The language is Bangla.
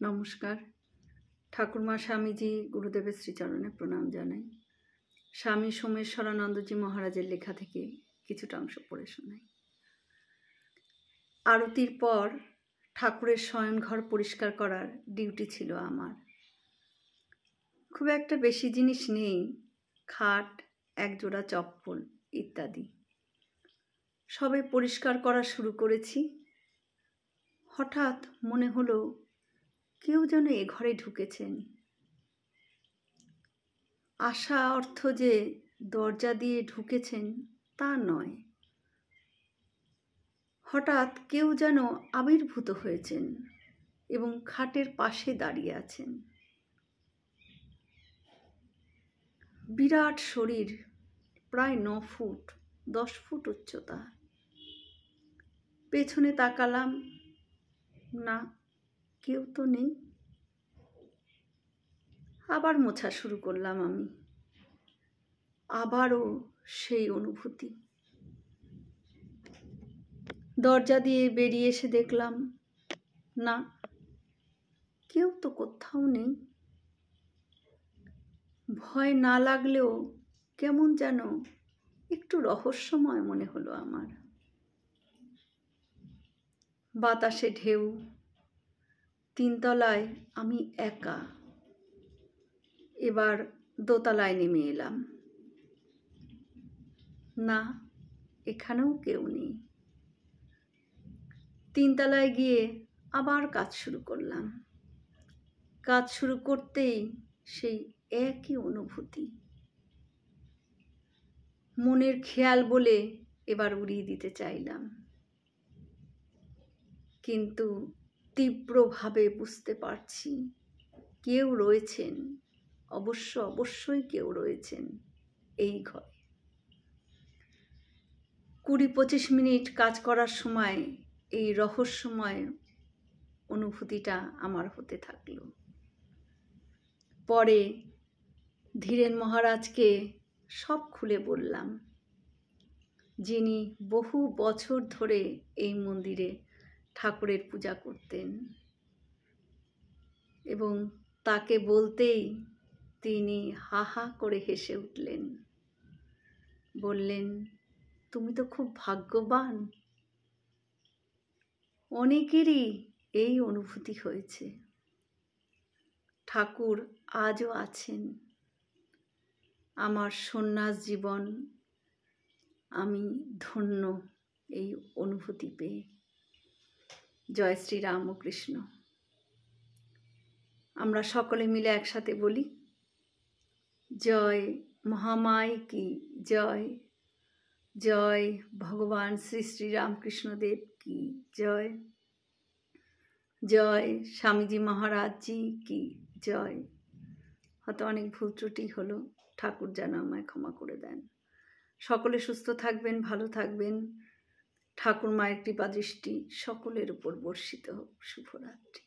নমস্কার। ঠাকুরমা স্বামীজি গুরুদেবের শ্রীচরণে প্রণাম জানাই। স্বামী সোমেশ্বরানন্দজি মহারাজের লেখা থেকে কিছুটা অংশ পড়ে শোনাই। আরতির পর ঠাকুরের শয়নঘর পরিষ্কার করার ডিউটি ছিল আমার। খুব একটা বেশি জিনিস নেই, খাট, একজোড়া চপ্পল ইত্যাদি। সবে পরিষ্কার করা শুরু করেছি, হঠাৎ মনে হলো কেউ যেন এ ঘরে ঢুকেছেন। আশা অর্থ যে দরজা দিয়ে ঢুকেছেন তা নয়, হঠাৎ কেউ যেন আবির্ভূত হয়েছেন এবং খাটের পাশে দাঁড়িয়ে আছেন। বিরাট শরীর, প্রায় 9 ফুট 10 ফুট উচ্চতা। পেছনে তাকালাম, না, কেউ তো নেই। আবার মোছা শুরু করলাম আমি। আবারও সেই অনুভূতি। দরজা দিয়ে বেরিয়ে এসে দেখলাম, না, কেউ তো কোথাও নেই। ভয় না লাগলেও কেমন যেন একটু রহস্যময় মনে হলো আমার। বাতাসে ঢেউ, 3 তলায় আমি একা। এবার দোতলায় নেমে এলাম। না, এখানেও কেউ নেই। 3 তলায় গিয়ে আবার কাজ শুরু করলাম। কাজ শুরু করতেই সেই একই অনুভূতি। মনের খেয়াল বলে এবার উড়িয়ে দিতে চাইলাম, কিন্তু তীব্রভাবে বুঝতে পারছি কেউ রয়েছেন, অবশ্যই কেউ রয়েছেন এই ঘরে। 20-25 মিনিট কাজ করার সময় এই রহস্যময় অনুভূতিটা আমার হতে থাকলো। পরে ধীরেন মহারাজকে সব খুলে বললাম, যিনি বহু বছর ধরে এই মন্দিরে ঠাকুরের পূজা করতেন, এবং তাকে বলতেই তিনি হা হা করে হেসে উঠলেন। বললেন, তুমি তো খুব ভাগ্যবান। অনেকেরই এই অনুভূতি হয়েছে। ঠাকুর আজও আছেন। আমার সন্ন্যাস জীবন আমি ধন্য এই অনুভূতি পেয়ে। জয় শ্রী রামকৃষ্ণ। আমরা সকলে মিলে একসাথে বলি, জয় মহামায় কি জয়, জয় ভগবান শ্রী শ্রী রামকৃষ্ণদেব কি জয়, জয় স্বামীজি মহারাজজি কি জয়। হয়তো অনেক ভুল ত্রুটি হলো, ঠাকুর যেন আমায় ক্ষমা করে দেন। সকলে সুস্থ থাকবেন, ভালো থাকবেন। ঠাকুর মায়ের কৃপা দৃষ্টি সকলের উপর বর্ষিত হোক। শুভরাত্রি।